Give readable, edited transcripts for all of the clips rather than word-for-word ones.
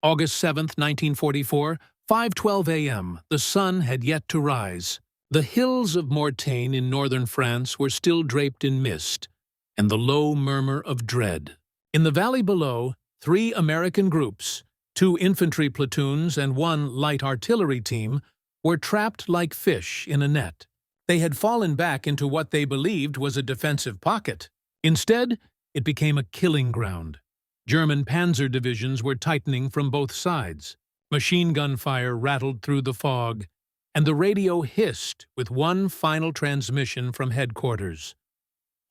August 7, 1944, 5:12 a.m. The sun had yet to rise. The hills of Mortagne in northern France were still draped in mist, and the low murmur of dread. In the valley below, 3 American groups, 2 infantry platoons and 1 light artillery team, were trapped like fish in a net. They had fallen back into what they believed was a defensive pocket. Instead, it became a killing ground. German panzer divisions were tightening from both sides. Machine gun fire rattled through the fog, and the radio hissed with one final transmission from headquarters.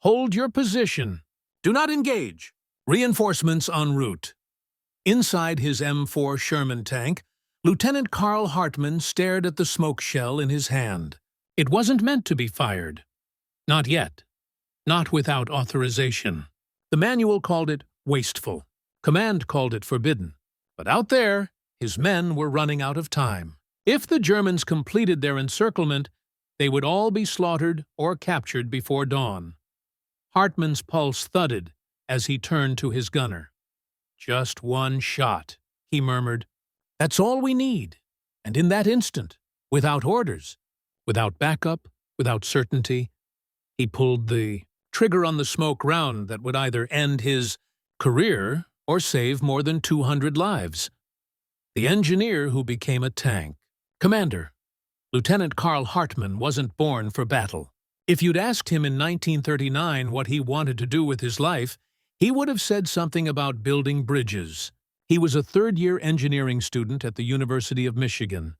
"Hold your position. Do not engage. Reinforcements en route." Inside his M4 Sherman tank, Lieutenant Carl Hartmann stared at the smoke shell in his hand. It wasn't meant to be fired. Not yet. Not without authorization. The manual called it wasteful. Command called it forbidden. But out there, his men were running out of time. If the Germans completed their encirclement, they would all be slaughtered or captured before dawn. Hartmann's pulse thudded as he turned to his gunner. "Just one shot," he murmured. "That's all we need." And in that instant, without orders, without backup, without certainty, he pulled the trigger on the smoke round that would either end his career or save more than 200 lives. The engineer who became a tank. Commander, Lieutenant Carl Hartmann wasn't born for battle. If you'd asked him in 1939 what he wanted to do with his life, he would have said something about building bridges. He was a third-year engineering student at the University of Michigan,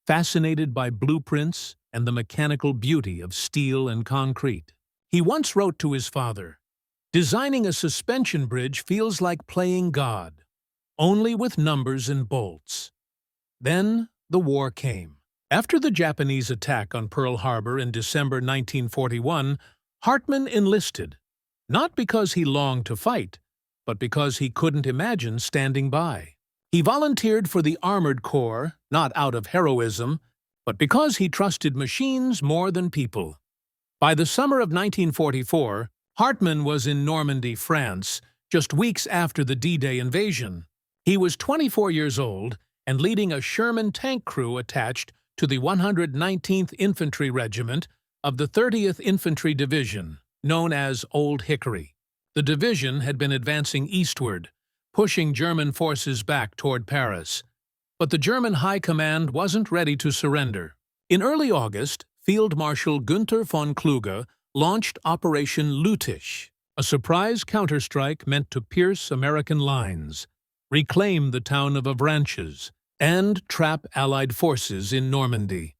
fascinated by blueprints and the mechanical beauty of steel and concrete. He once wrote to his father, "Designing a suspension bridge feels like playing God, only with numbers and bolts." Then the war came. After the Japanese attack on Pearl Harbor in December 1941, Hartmann enlisted, not because he longed to fight, but because he couldn't imagine standing by. He volunteered for the Armored Corps, not out of heroism, but because he trusted machines more than people. By the summer of 1944, Hartmann was in Normandy, France, just weeks after the D-Day invasion. He was 24 years old and leading a Sherman tank crew attached to the 119th Infantry Regiment of the 30th Infantry Division, known as Old Hickory. The division had been advancing eastward, pushing German forces back toward Paris. But the German High Command wasn't ready to surrender. In early August, Field Marshal Günther von Kluge launched Operation Lüttich, a surprise counterstrike meant to pierce American lines, reclaim the town of Avranches, and trap Allied forces in Normandy.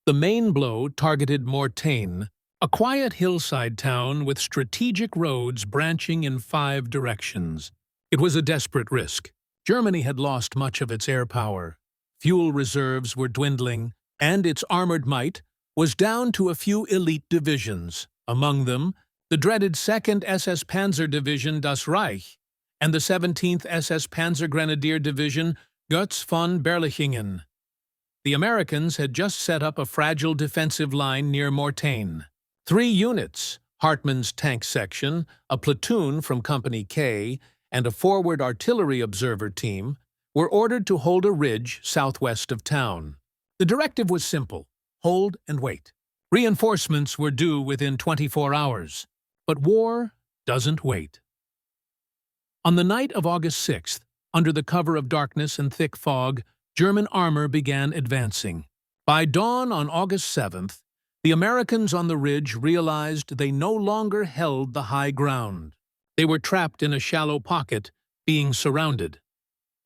The main blow targeted Mortagne, a quiet hillside town with strategic roads branching in 5 directions. It was a desperate risk. Germany had lost much of its air power. Fuel reserves were dwindling, and its armored might was down to a few elite divisions, among them the dreaded 2nd SS Panzer Division Das Reich and the 17th SS Panzer Grenadier Division Götz von Berlichingen. The Americans had just set up a fragile defensive line near Mortagne. 3 units, Hartmann's tank section, a platoon from Company K, and a forward artillery observer team, were ordered to hold a ridge southwest of town. The directive was simple: hold and wait. Reinforcements were due within 24 hours. But war doesn't wait. On the night of August 6th, under the cover of darkness and thick fog, German armor began advancing. By dawn on August 7th, the Americans on the ridge realized they no longer held the high ground. They were trapped in a shallow pocket, being surrounded.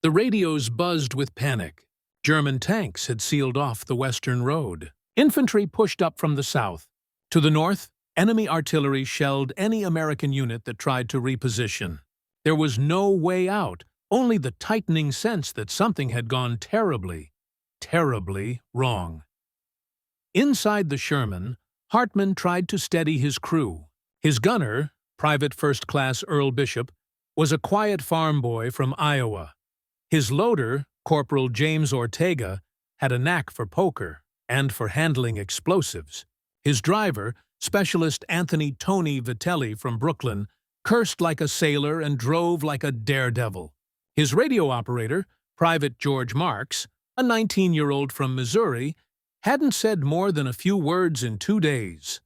The radios buzzed with panic. German tanks had sealed off the western road. Infantry pushed up from the south. To the north, enemy artillery shelled any American unit that tried to reposition. There was no way out, only the tightening sense that something had gone terribly, terribly wrong. Inside the Sherman, Hartmann tried to steady his crew. His gunner, Private First Class Earl Bishop, was a quiet farm boy from Iowa. His loader, Corporal James Ortega, had a knack for poker and for handling explosives. His driver, Specialist Anthony "Tony" Vitelli from Brooklyn, cursed like a sailor and drove like a daredevil. His radio operator, Private George Marks, a 19-year-old from Missouri, hadn't said more than a few words in 2 days.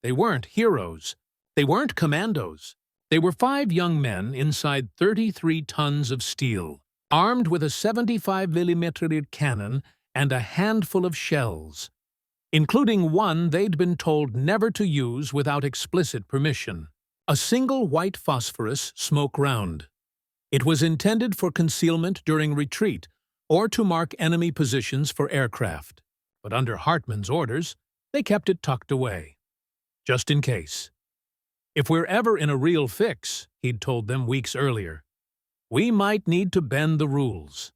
They weren't heroes. They weren't commandos. They were 5 young men inside 33 tons of steel, armed with a 75mm cannon and a handful of shells, including one they'd been told never to use without explicit permission. A single white phosphorus smoke round. It was intended for concealment during retreat or to mark enemy positions for aircraft, but under Hartman's orders, they kept it tucked away, just in case. If we're ever in a real fix, he'd told them weeks earlier, we might need to bend the rules.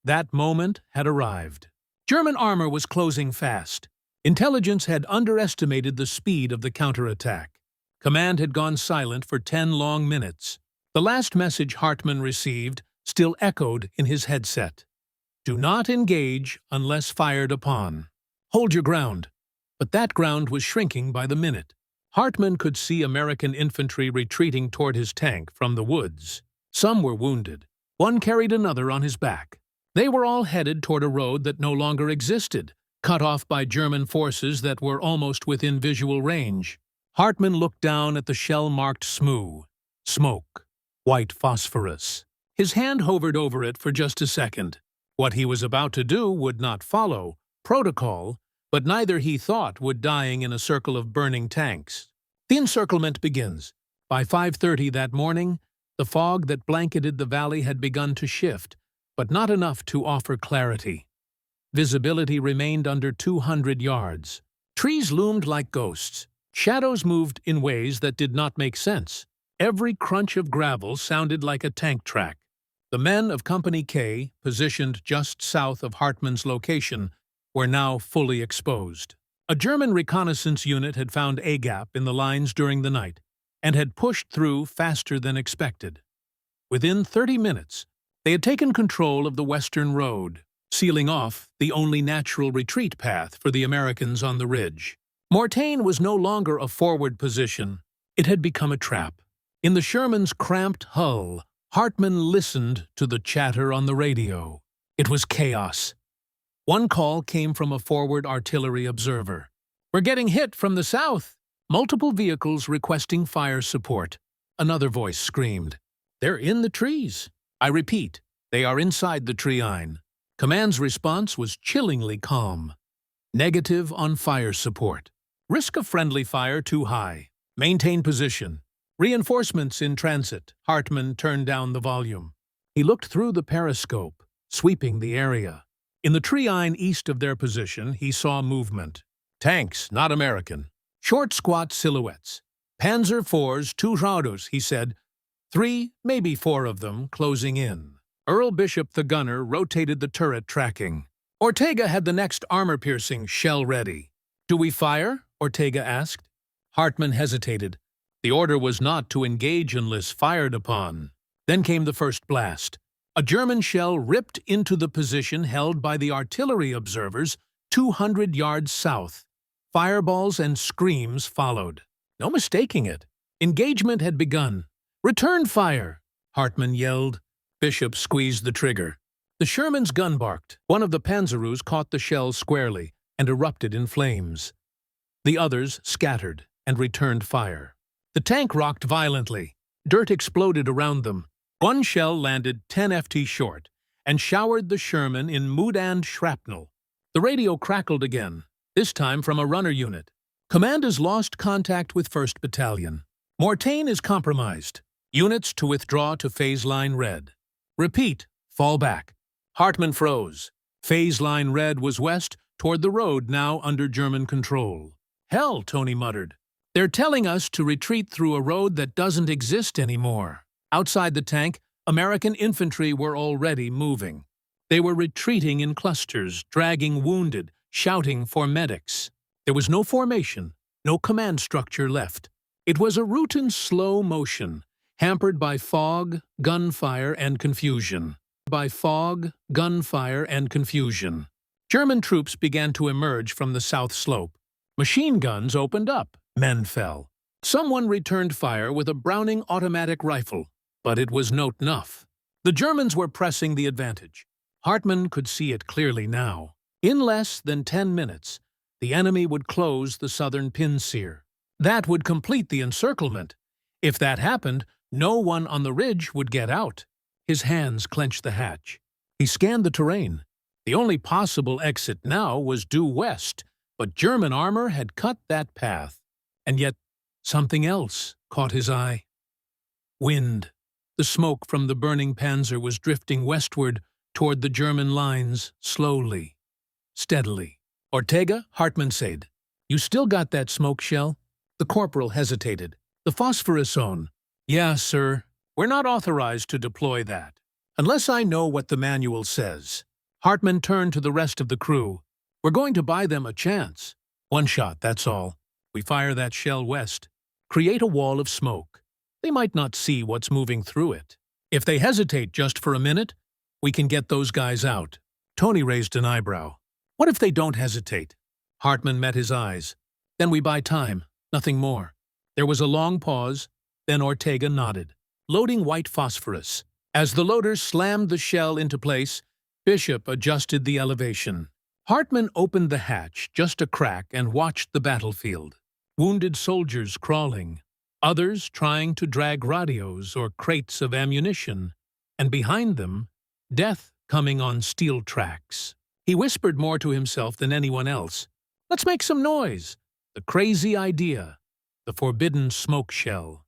That moment had arrived. German armor was closing fast. Intelligence had underestimated the speed of the counterattack. Command had gone silent for 10 long minutes. The last message Hartman received still echoed in his headset. Do not engage unless fired upon. Hold your ground. But that ground was shrinking by the minute. Hartman could see American infantry retreating toward his tank from the woods. Some were wounded. One carried another on his back. They were all headed toward a road that no longer existed, cut off by German forces that were almost within visual range. Hartman looked down at the shell-marked smoke, white phosphorus. His hand hovered over it for just a second. What he was about to do would not follow protocol, but neither he thought would dying in a circle of burning tanks. The encirclement begins. By 5:30 that morning, the fog that blanketed the valley had begun to shift, but not enough to offer clarity. Visibility remained under 200 yards. Trees loomed like ghosts. Shadows moved in ways that did not make sense. Every crunch of gravel sounded like a tank track. The men of Company K, positioned just south of Hartman's location, were now fully exposed. A German reconnaissance unit had found a gap in the lines during the night and had pushed through faster than expected. Within 30 minutes, they had taken control of the western road, sealing off the only natural retreat path for the Americans on the ridge. Mortain was no longer a forward position. It had become a trap. In the Sherman's cramped hull, Hartman listened to the chatter on the radio. It was chaos. One call came from a forward artillery observer. We're getting hit from the south. Multiple vehicles requesting fire support. Another voice screamed. They're in the trees. I repeat, they are inside the tree line. Command's response was chillingly calm. Negative on fire support. Risk of friendly fire too high. Maintain position. Reinforcements in transit. Hartman turned down the volume. He looked through the periscope, sweeping the area. In the tree line east of their position, he saw movement. Tanks, not American. Short, squat silhouettes. Panzer IVs, 2 Rauders, he said. 3, maybe 4 of them, closing in. Earl Bishop, the gunner, rotated the turret tracking. Ortega had the next armor-piercing shell ready. Do we fire? Ortega asked. Hartman hesitated. The order was not to engage unless fired upon. Then came the first blast. A German shell ripped into the position held by the artillery observers 200 yards south. Fireballs and screams followed. No mistaking it. Engagement had begun. Return fire! Hartman yelled. Bishop squeezed the trigger. The Sherman's gun barked. One of the Panzerus caught the shell squarely and erupted in flames. The others scattered and returned fire. The tank rocked violently. Dirt exploded around them. One shell landed 10 ft short and showered the Sherman in Moudand shrapnel. The radio crackled again, this time from a runner unit. Command has lost contact with 1st Battalion. Mortain is compromised. Units to withdraw to phase line red. Repeat, fall back. Hartman froze. Phase line red was west toward the road now under German control. Hell, Tony muttered. They're telling us to retreat through a road that doesn't exist anymore. Outside the tank, American infantry were already moving. They were retreating in clusters, dragging wounded, shouting for medics. There was no formation, no command structure left. It was a route in slow motion, hampered by fog, gunfire, and confusion. German troops began to emerge from the south slope. Machine guns opened up. Men fell. Someone returned fire with a Browning automatic rifle, but it was not enough. The Germans were pressing the advantage. Hartmann could see it clearly now. In less than 10 minutes, the enemy would close the southern pinseer. That would complete the encirclement. If that happened, no one on the ridge would get out. His hands clenched the hatch. He scanned the terrain. The only possible exit now was due west, but German armor had cut that path. And yet, something else caught his eye. Wind. The smoke from the burning panzer was drifting westward toward the German lines, slowly, steadily. "Ortega," Hartmann said, "you still got that smoke shell?" The corporal hesitated. "The phosphorus zone." "Yeah, sir. We're not authorized to deploy that, unless I know what the manual says." Hartmann turned to the rest of the crew. "We're going to buy them a chance. One shot, that's all. We fire that shell west. Create a wall of smoke. They might not see what's moving through it. If they hesitate just for a minute, we can get those guys out." Tony raised an eyebrow. "What if they don't hesitate?" Hartmann met his eyes. "Then we buy time, nothing more." There was a long pause, then Ortega nodded. "Loading white phosphorus." As the loader slammed the shell into place, Bishop adjusted the elevation. Hartmann opened the hatch just a crack and watched the battlefield. Wounded soldiers crawling, others trying to drag radios or crates of ammunition, and behind them, death coming on steel tracks. He whispered more to himself than anyone else. "Let's make some noise." The crazy idea. The forbidden smoke shell.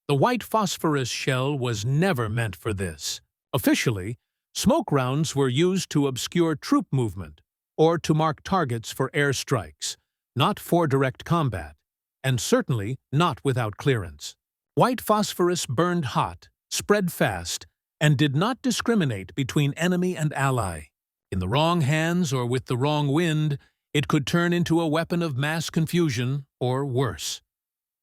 The white phosphorus shell was never meant for this. Officially, smoke rounds were used to obscure troop movement or to mark targets for airstrikes, not for direct combat, and certainly not without clearance. White phosphorus burned hot, spread fast, and did not discriminate between enemy and ally. In the wrong hands or with the wrong wind, it could turn into a weapon of mass confusion or worse.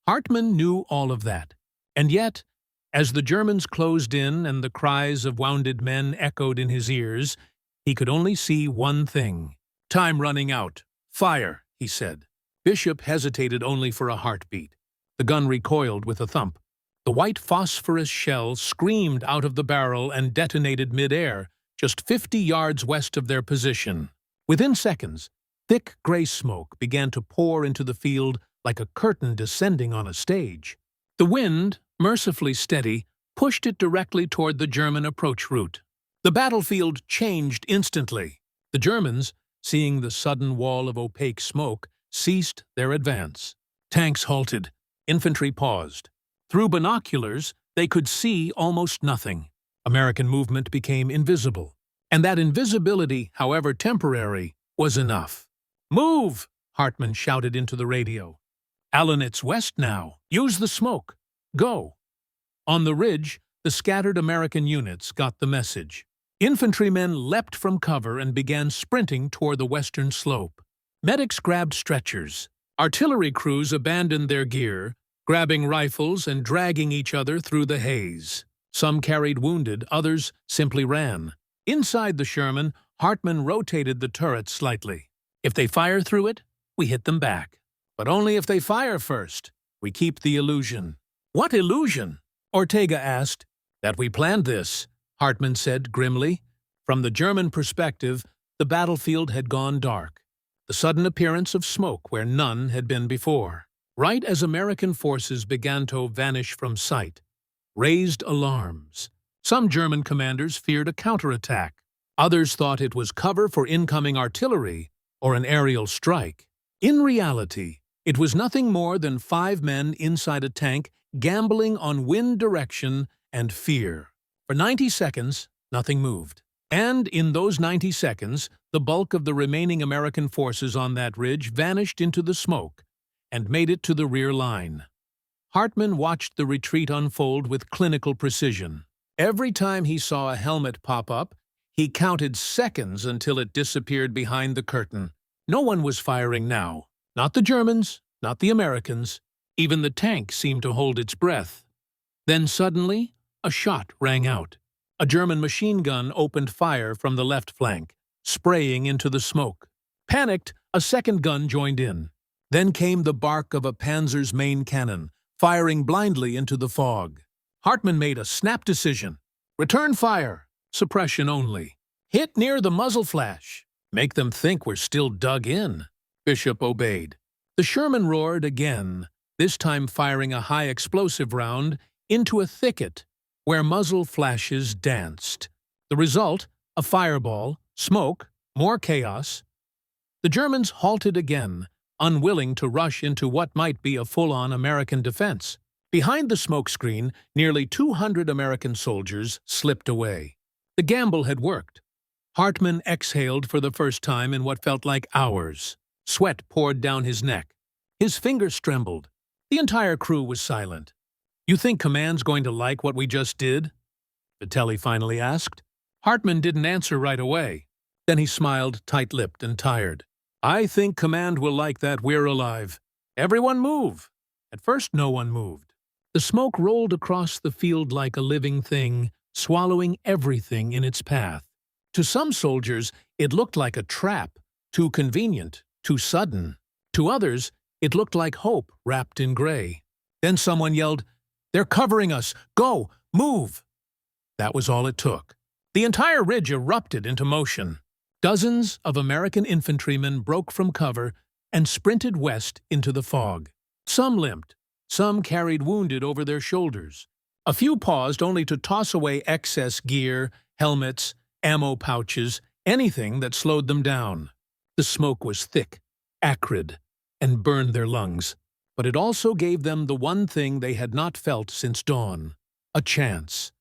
Hartmann knew all of that. And yet, as the Germans closed in and the cries of wounded men echoed in his ears, he could only see one thing. "Time running out. Fire," he said. Bishop hesitated only for a heartbeat. The gun recoiled with a thump. The white phosphorus shell screamed out of the barrel and detonated mid-air, just 50 yards west of their position. Within seconds, thick gray smoke began to pour into the field like a curtain descending on a stage. The wind, mercifully steady, pushed it directly toward the German approach route. The battlefield changed instantly. The Germans, seeing the sudden wall of opaque smoke, ceased their advance. Tanks halted. Infantry paused. Through binoculars, they could see almost nothing. American movement became invisible. And that invisibility, however temporary, was enough. "Move!" Hartmann shouted into the radio. "Alan, it's west now. Use the smoke. Go." On the ridge, the scattered American units got the message. Infantrymen leapt from cover and began sprinting toward the western slope. Medics grabbed stretchers. Artillery crews abandoned their gear, grabbing rifles and dragging each other through the haze. Some carried wounded, others simply ran. Inside the Sherman, Hartmann rotated the turret slightly. "If they fire through it, we hit them back. But only if they fire first. We keep the illusion." "What illusion?" Ortega asked. "That we planned this," Hartmann said grimly. From the German perspective, the battlefield had gone dark. The sudden appearance of smoke where none had been before. Right as American forces began to vanish from sight, raised alarms. Some German commanders feared a counterattack. Others thought it was cover for incoming artillery or an aerial strike. In reality, it was nothing more than 5 men inside a tank gambling on wind direction and fear. For 90 seconds, nothing moved. And in those 90 seconds, the bulk of the remaining American forces on that ridge vanished into the smoke and made it to the rear line. Hartmann watched the retreat unfold with clinical precision. Every time he saw a helmet pop up, he counted seconds until it disappeared behind the curtain. No one was firing now. Not the Germans, not the Americans. Even the tank seemed to hold its breath. Then suddenly, a shot rang out. A German machine gun opened fire from the left flank, spraying into the smoke. Panicked, a second gun joined in. Then came the bark of a Panzer's main cannon, firing blindly into the fog. Hartmann made a snap decision. Return fire. Suppression only. Hit near the muzzle flash. Make them think we're still dug in. Bishop obeyed. The Sherman roared again, this time firing a high explosive round into a thicket where muzzle flashes danced. The result, a fireball, smoke, more chaos. The Germans halted again, unwilling to rush into what might be a full-on American defense. Behind the smokescreen, nearly 200 American soldiers slipped away. The gamble had worked. Hartman exhaled for the first time in what felt like hours. Sweat poured down his neck. His fingers trembled. The entire crew was silent. "You think Command's going to like what we just did?" Vitelli finally asked. Hartman didn't answer right away. Then he smiled, tight-lipped and tired. "I think Command will like that we're alive. Everyone move!" At first no one moved. The smoke rolled across the field like a living thing, swallowing everything in its path. To some soldiers, it looked like a trap, too convenient, too sudden. To others, it looked like hope wrapped in gray. Then someone yelled, "They're covering us! Go! Move!" That was all it took. The entire ridge erupted into motion. Dozens of American infantrymen broke from cover and sprinted west into the fog. Some limped. Some carried wounded over their shoulders. A few paused only to toss away excess gear, helmets, ammo pouches, anything that slowed them down. The smoke was thick, acrid, and burned their lungs. But it also gave them the one thing they had not felt since dawn: a chance.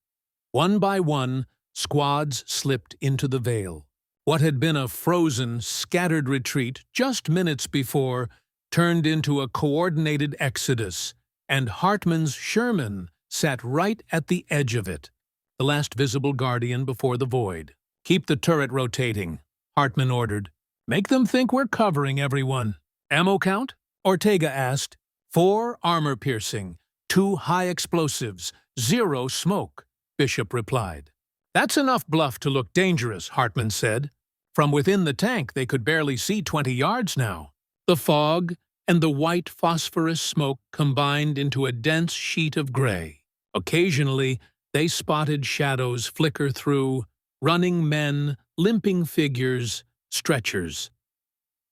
One by one, squads slipped into the veil. What had been a frozen, scattered retreat just minutes before turned into a coordinated exodus, and Hartman's Sherman sat right at the edge of it, the last visible guardian before the void. "Keep the turret rotating," Hartman ordered. "Make them think we're covering everyone." "Ammo count?" Ortega asked. 4 armor-piercing, 2 high explosives, 0 smoke, Bishop replied. "That's enough bluff to look dangerous," Hartman said. From within the tank they could barely see 20 yards now. The fog and the white phosphorus smoke combined into a dense sheet of gray. Occasionally, they spotted shadows flicker through, running men, limping figures, stretchers.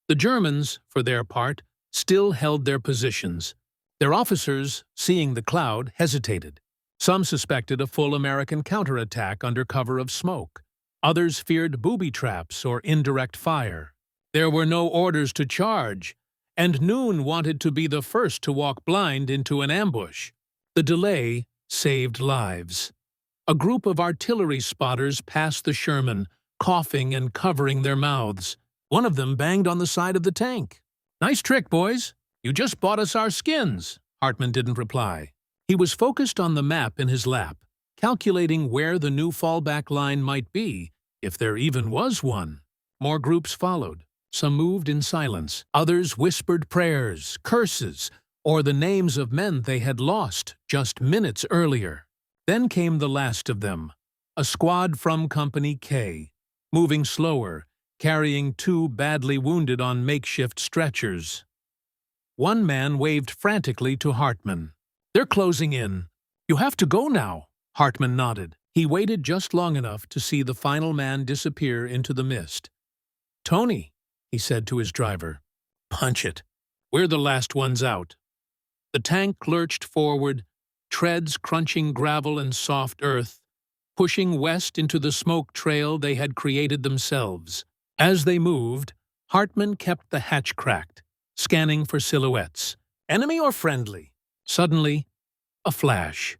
The Germans, for their part, still held their positions. Their officers, seeing the cloud, hesitated. Some suspected a full American counterattack under cover of smoke. Others feared booby traps or indirect fire. There were no orders to charge, and Noon wanted to be the first to walk blind into an ambush. The delay saved lives. A group of artillery spotters passed the Sherman, coughing and covering their mouths. One of them banged on the side of the tank. "Nice trick, boys. You just bought us our skins." Hartman didn't reply. He was focused on the map in his lap, calculating where the new fallback line might be, if there even was one. More groups followed. Some moved in silence. Others whispered prayers, curses, or the names of men they had lost just minutes earlier. Then came the last of them, a squad from Company K, moving slower, carrying 2 badly wounded on makeshift stretchers. One man waved frantically to Hartman. "They're closing in. You have to go now." Hartman nodded. He waited just long enough to see the final man disappear into the mist. "Tony," he said to his driver, "punch it. We're the last ones out." The tank lurched forward, treads crunching gravel and soft earth, pushing west into the smoke trail they had created themselves. As they moved, Hartman kept the hatch cracked, scanning for silhouettes. Enemy or friendly? Suddenly, a flash.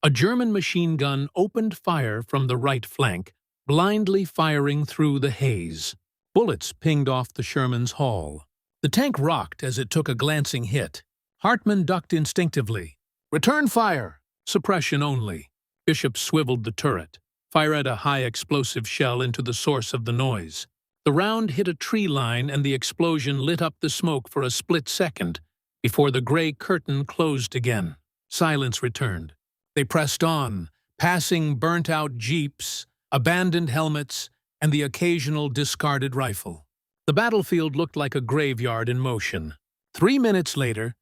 A German machine gun opened fire from the right flank, blindly firing through the haze. Bullets pinged off the Sherman's hull. The tank rocked as it took a glancing hit. Hartman ducked instinctively. "Return fire! Suppression only." Bishop swiveled the turret, fired a high explosive shell into the source of the noise. The round hit a tree line and the explosion lit up the smoke for a split second before the gray curtain closed again. Silence returned. They pressed on, passing burnt-out jeeps, abandoned helmets, and the occasional discarded rifle. The battlefield looked like a graveyard in motion. 3 minutes later,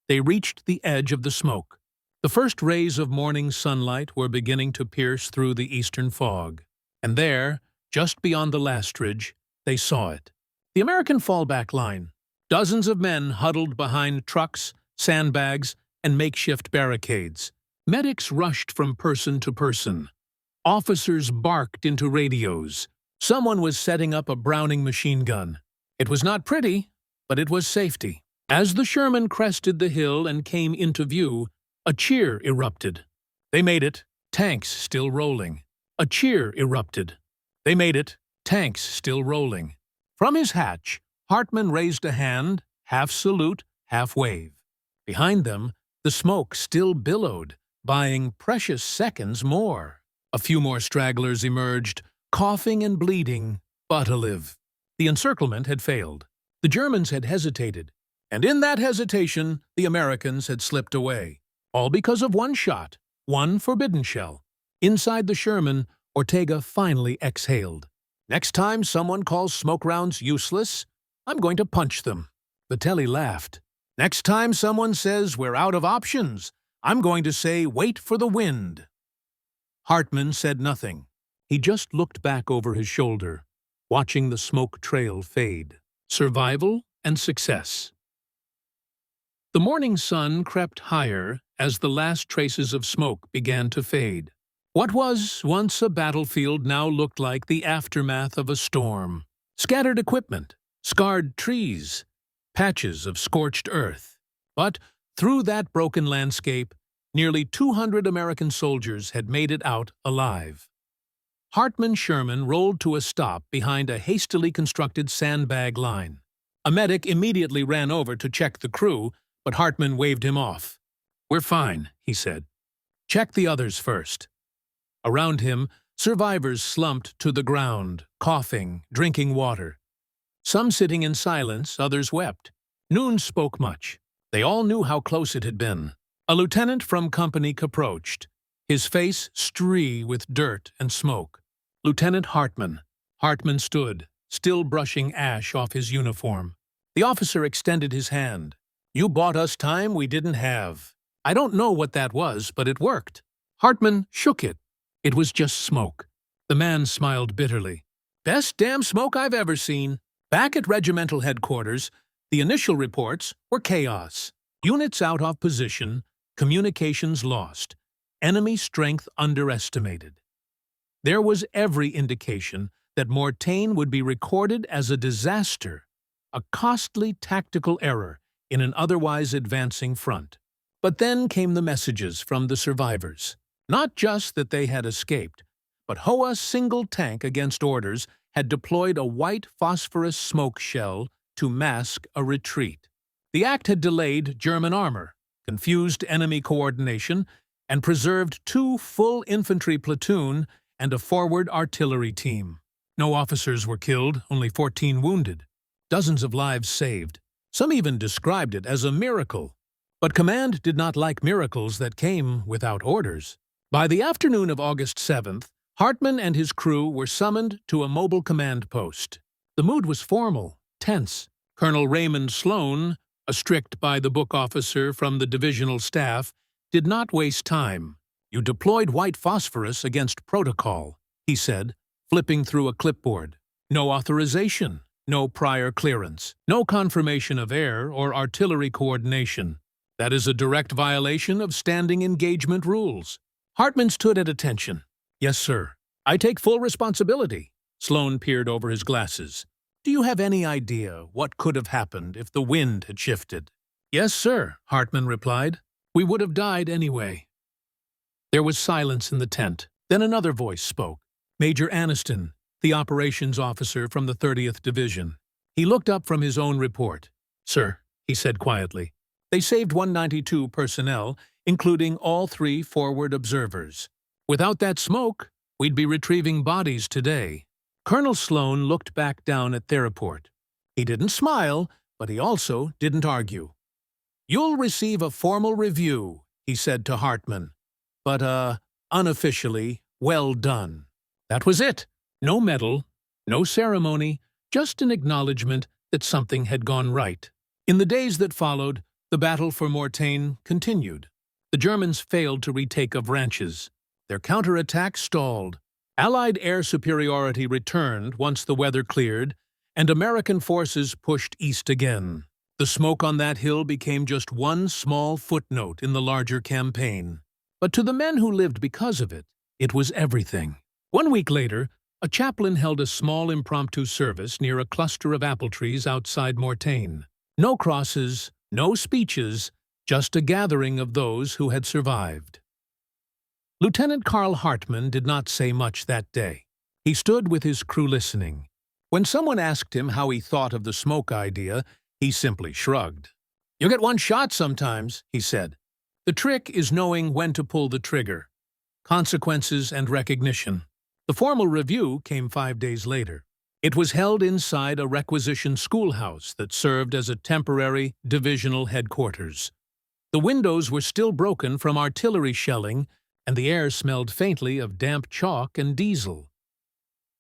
they reached the edge of the smoke. The first rays of morning sunlight were beginning to pierce through the eastern fog, and there, just beyond the last ridge, they saw it. The American fallback line. Dozens of men huddled behind trucks, sandbags, and makeshift barricades. Medics rushed from person to person. Officers barked into radios. Someone was setting up a Browning machine gun. It was not pretty, but it was safety. As the Sherman crested the hill and came into view, a cheer erupted. They made it, tanks still rolling. A cheer erupted. They made it, tanks still rolling. From his hatch, Hartman raised a hand, half salute, half wave. Behind them, the smoke still billowed, buying precious seconds more. A few more stragglers emerged, coughing and bleeding, but alive. The encirclement had failed. The Germans had hesitated, and in that hesitation, the Americans had slipped away. All because of one shot, one forbidden shell. Inside the Sherman, Ortega finally exhaled. Next time someone calls smoke rounds useless, I'm going to punch them. Vitelli laughed. Next time someone says we're out of options, I'm going to say wait for the wind. Hartman said nothing. He just looked back over his shoulder, watching the smoke trail fade. Survival and success. The morning sun crept higher as the last traces of smoke began to fade. What was once a battlefield now looked like the aftermath of a storm. Scattered equipment, scarred trees, patches of scorched earth. But through that broken landscape, nearly 200 American soldiers had made it out alive. Hartman Sherman rolled to a stop behind a hastily constructed sandbag line. A medic immediately ran over to check the crew, but Hartman waved him off. "We're fine," he said. "Check the others first." Around him, survivors slumped to the ground, coughing, drinking water. Some sitting in silence, others wept. Noon spoke much. They all knew how close it had been. A lieutenant from Company approached, his face stree with dirt and smoke. Lieutenant Hartman. Hartman stood, still brushing ash off his uniform. The officer extended his hand. "You bought us time we didn't have. I don't know what that was, but it worked." Hartman shook it. It was just smoke. The man smiled bitterly. "Best damn smoke I've ever seen." Back at regimental headquarters, the initial reports were chaos. Units out of position, communications lost, enemy strength underestimated. There was every indication that Mortain would be recorded as a disaster, a costly tactical error in an otherwise advancing front. But then came the messages from the survivors. Not just that they had escaped, but Hoa's single tank against orders had deployed a white phosphorus smoke shell to mask a retreat. The act had delayed German armor, confused enemy coordination, and preserved 2 full infantry platoon and a forward artillery team. No officers were killed, only 14 wounded. Dozens of lives saved. Some even described it as a miracle. But command did not like miracles that came without orders. By the afternoon of August 7th, Hartman and his crew were summoned to a mobile command post. The mood was formal, tense. Colonel Raymond Sloan, a strict by-the-book officer from the divisional staff, did not waste time. "You deployed white phosphorus against protocol," he said, flipping through a clipboard. "No authorization, no prior clearance, no confirmation of air or artillery coordination. That is a direct violation of standing engagement rules." Hartman stood at attention. "Yes, sir. I take full responsibility." Sloan peered over his glasses. "Do you have any idea what could have happened if the wind had shifted?" "Yes, sir," Hartman replied. "We would have died anyway." There was silence in the tent. Then another voice spoke. Major Aniston, the operations officer from the 30th Division. He looked up from his own report. "Sir," he said quietly, "they saved 192 personnel, including all 3 forward observers. Without that smoke, we'd be retrieving bodies today." Colonel Sloan looked back down at their report. He didn't smile, but he also didn't argue. "You'll receive a formal review," he said to Hartman. "But, unofficially, well done." That was it. No medal, no ceremony, just an acknowledgement that something had gone right. In the days that followed, the battle for Mortain continued. The Germans failed to retake of ranches. Their counterattack stalled. Allied air superiority returned once the weather cleared, and American forces pushed east again. The smoke on that hill became just one small footnote in the larger campaign. But to the men who lived because of it, it was everything. 1 week later, a chaplain held a small impromptu service near a cluster of apple trees outside Mortain. No crosses, no speeches, just a gathering of those who had survived. Lieutenant Carl Hartmann did not say much that day. He stood with his crew listening. When someone asked him how he thought of the smoke idea, he simply shrugged. "You get one shot sometimes," he said. "The trick is knowing when to pull the trigger. Consequences and recognition." The formal review came 5 days later. It was held inside a requisition schoolhouse that served as a temporary divisional headquarters. The windows were still broken from artillery shelling, and the air smelled faintly of damp chalk and diesel.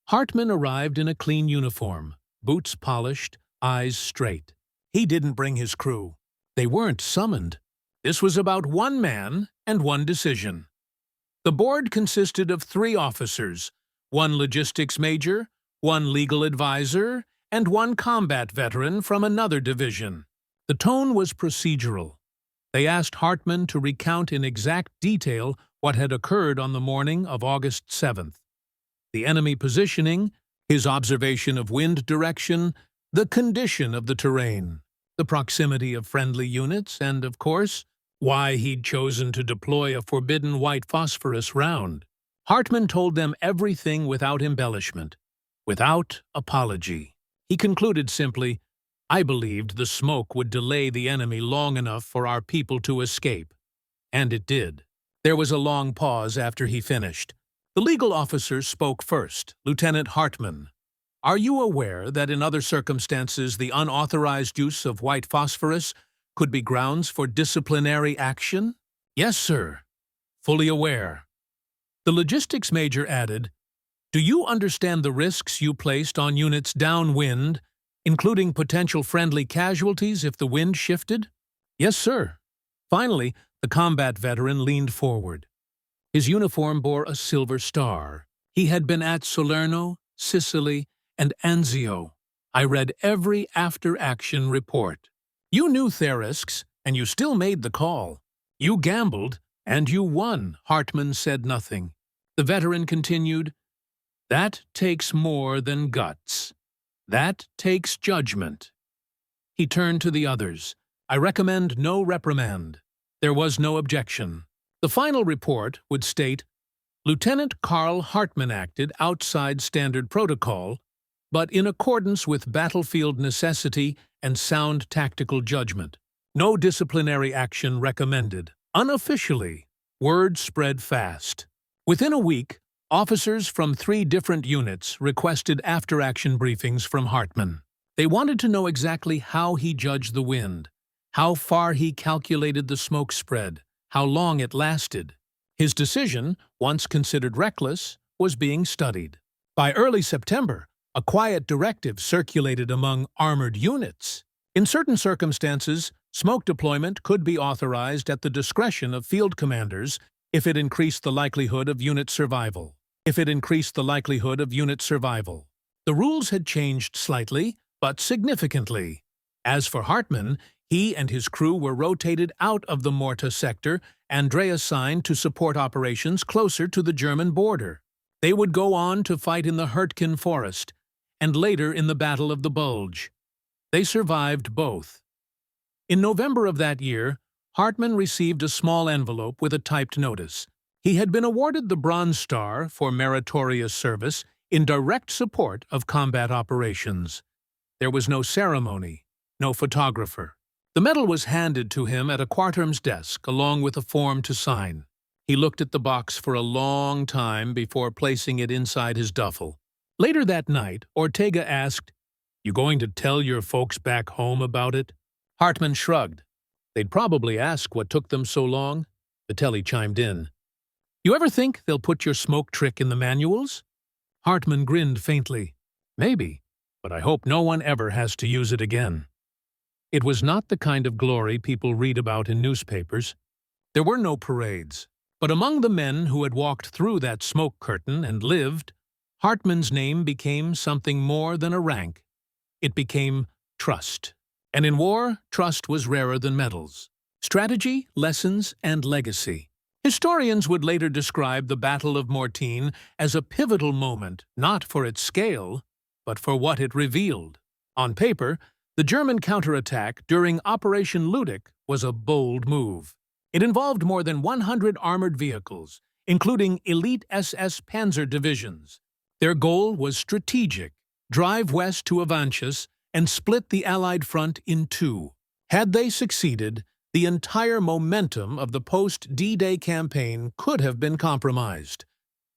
Hartmann arrived in a clean uniform, boots polished, eyes straight. He didn't bring his crew. They weren't summoned. This was about one man and one decision. The board consisted of 3 officers, 1 logistics major, 1 legal advisor, and 1 combat veteran from another division. The tone was procedural. They asked Hartmann to recount in exact detail what had occurred on the morning of August 7th. The enemy positioning, his observation of wind direction, the condition of the terrain, the proximity of friendly units, and, of course, why he'd chosen to deploy a forbidden white phosphorus round. Hartmann told them everything without embellishment, without apology. He concluded simply, "I believed the smoke would delay the enemy long enough for our people to escape." And it did. There was a long pause after he finished. The legal officer spoke first, Lieutenant Hartmann. "Are you aware that in other circumstances the unauthorized use of white phosphorus could be grounds for disciplinary action?" "Yes, sir." "Fully aware." The logistics major added, "Do you understand the risks you placed on units downwind, including potential friendly casualties if the wind shifted?" "Yes, sir." Finally, the combat veteran leaned forward. His uniform bore a silver star. He had been at Salerno, Sicily, and Anzio. "I read every after-action report. You knew therisks, and you still made the call. You gambled, and you won." Hartmann said nothing. The veteran continued, "That takes more than guts. That takes judgment." He turned to the others. "I recommend no reprimand." There was no objection. The final report would state, "Lieutenant Carl Hartmann acted outside standard protocol, but in accordance with battlefield necessity and sound tactical judgment. No disciplinary action recommended." Unofficially, word spread fast. Within a week, officers from 3 different units requested after-action briefings from Hartmann. They wanted to know exactly how he judged the wind, how far he calculated the smoke spread, how long it lasted. His decision, once considered reckless, was being studied. By early September, a quiet directive circulated among armored units. In certain circumstances, smoke deployment could be authorized at the discretion of field commanders if it increased the likelihood of unit survival. The rules had changed slightly, but significantly. As for Hartmann, he and his crew were rotated out of the Morta sector and reassigned to support operations closer to the German border. They would go on to fight in the Hurtgen forest, and later in the Battle of the Bulge. They survived both. In November of that year, Hartmann received a small envelope with a typed notice. He had been awarded the Bronze Star for meritorious service in direct support of combat operations. There was no ceremony, no photographer. The medal was handed to him at a quarterm's desk along with a form to sign. He looked at the box for a long time before placing it inside his duffel. Later that night, Ortega asked, "You going to tell your folks back home about it?" Hartmann shrugged. "They'd probably ask what took them so long." Vitelli chimed in. "You ever think they'll put your smoke trick in the manuals?" Hartmann grinned faintly. "Maybe, but I hope no one ever has to use it again." It was not the kind of glory people read about in newspapers. There were no parades, but among the men who had walked through that smoke curtain and lived, Hartman's name became something more than a rank. It became trust. And in war, trust was rarer than metals. Strategy, lessons, and legacy. Historians would later describe the Battle of Mortain as a pivotal moment, not for its scale, but for what it revealed. On paper, the German counterattack during Operation Ludick was a bold move. It involved more than 100 armored vehicles, including elite SS Panzer divisions. Their goal was strategic: drive west to Avanches and split the Allied front in two. Had they succeeded, the entire momentum of the post-D-Day campaign could have been compromised.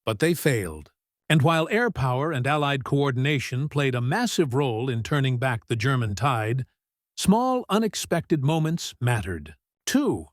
But they failed. And while air power and Allied coordination played a massive role in turning back the German tide, small, unexpected moments mattered, too.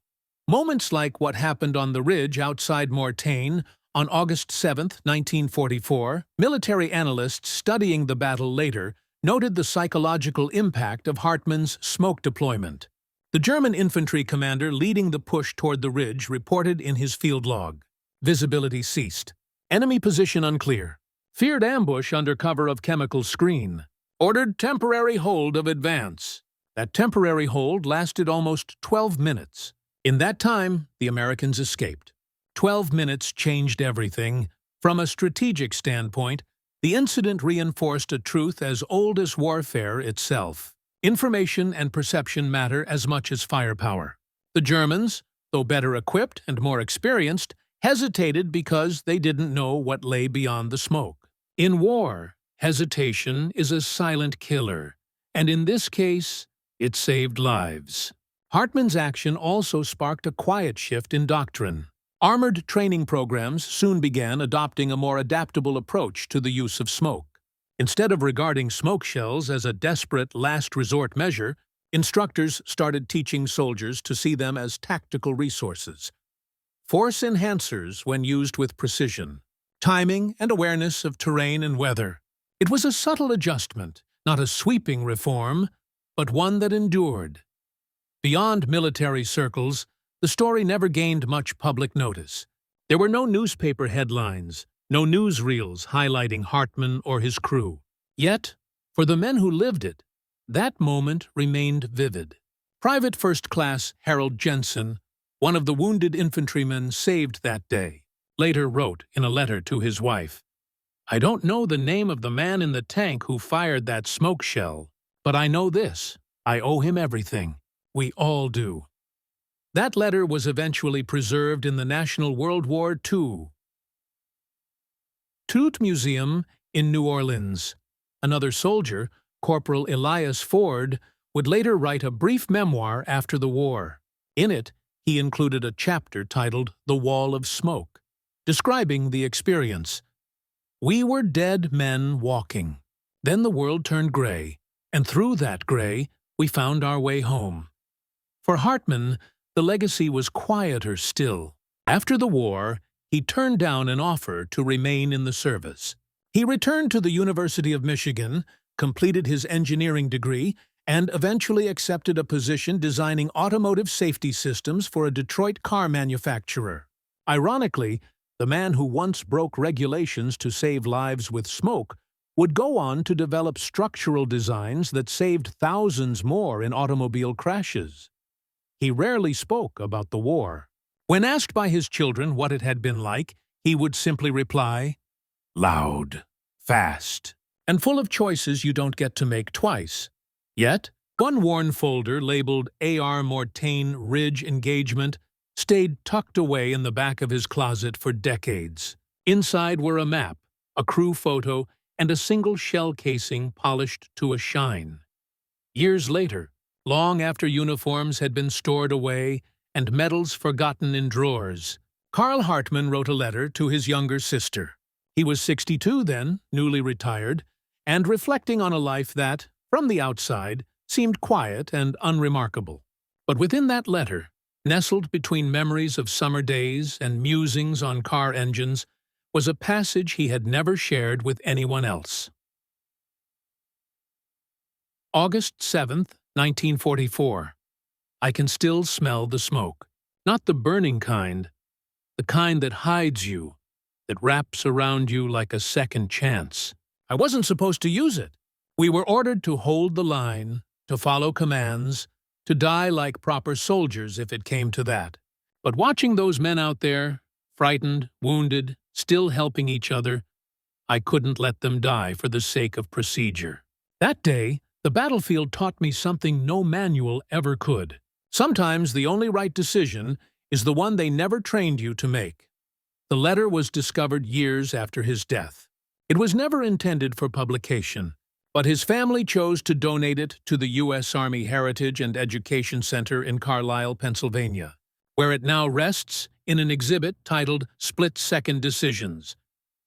Moments like what happened on the ridge outside Mortain on August 7, 1944, military analysts studying the battle later noted the psychological impact of Hartmann's smoke deployment. The German infantry commander leading the push toward the ridge reported in his field log: visibility ceased. Enemy position unclear. Feared ambush under cover of chemical screen. Ordered temporary hold of advance. That temporary hold lasted almost 12 minutes. In that time, the Americans escaped. 12 minutes changed everything. From a strategic standpoint, the incident reinforced a truth as old as warfare itself. Information and perception matter as much as firepower. The Germans, though better equipped and more experienced, hesitated because they didn't know what lay beyond the smoke. In war, hesitation is a silent killer, and in this case, it saved lives. Hartmann's action also sparked a quiet shift in doctrine. Armored training programs soon began adopting a more adaptable approach to the use of smoke. Instead of regarding smoke shells as a desperate last resort measure, instructors started teaching soldiers to see them as tactical resources. Force enhancers when used with precision, timing, and awareness of terrain and weather. It was a subtle adjustment, not a sweeping reform, but one that endured. Beyond military circles, the story never gained much public notice. There were no newspaper headlines, no newsreels highlighting Hartmann or his crew. Yet, for the men who lived it, that moment remained vivid. Private First Class Harold Jensen, one of the wounded infantrymen saved that day, later wrote in a letter to his wife, "I don't know the name of the man in the tank who fired that smoke shell, but I know this: I owe him everything. We all do." That letter was eventually preserved in the National World War II Museum in New Orleans. Another soldier, Corporal Elias Ford, would later write a brief memoir after the war. In it, he included a chapter titled "The Wall of Smoke," describing the experience. "We were dead men walking. Then the world turned gray, and through that gray, we found our way home." For Hartmann, the legacy was quieter still. After the war, he turned down an offer to remain in the service. He returned to the University of Michigan, completed his engineering degree, and eventually accepted a position designing automotive safety systems for a Detroit car manufacturer. Ironically, the man who once broke regulations to save lives with smoke would go on to develop structural designs that saved thousands more in automobile crashes. He rarely spoke about the war. When asked by his children what it had been like, he would simply reply, "Loud, fast, and full of choices you don't get to make twice." Yet, one worn folder labeled AR Mortain Ridge Engagement stayed tucked away in the back of his closet for decades. Inside were a map, a crew photo, and a single shell casing polished to a shine. Years later, long after uniforms had been stored away and medals forgotten in drawers, Carl Hartmann wrote a letter to his younger sister. He was 62 then, newly retired, and reflecting on a life that, from the outside, seemed quiet and unremarkable. But within that letter, nestled between memories of summer days and musings on car engines, was a passage he had never shared with anyone else. August 7th, 1944. I can still smell the smoke. Not the burning kind, the kind that hides you, that wraps around you like a second chance. I wasn't supposed to use it. We were ordered to hold the line, to follow commands, to die like proper soldiers if it came to that. But watching those men out there, frightened, wounded, still helping each other, I couldn't let them die for the sake of procedure. That day, the battlefield taught me something no manual ever could. Sometimes the only right decision is the one they never trained you to make. The letter was discovered years after his death. It was never intended for publication, but his family chose to donate it to the U.S. Army Heritage and Education Center in Carlisle, Pennsylvania, where it now rests in an exhibit titled Split-Second Decisions: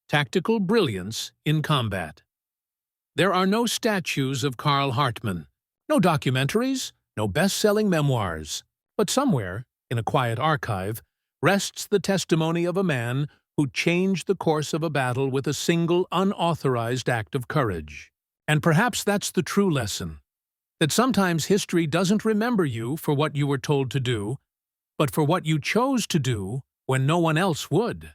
Tactical Brilliance in Combat. There are no statues of Carl Hartmann, no documentaries, no best-selling memoirs, but somewhere, in a quiet archive, rests the testimony of a man who changed the course of a battle with a single unauthorized act of courage. And perhaps that's the true lesson, that sometimes history doesn't remember you for what you were told to do, but for what you chose to do when no one else would.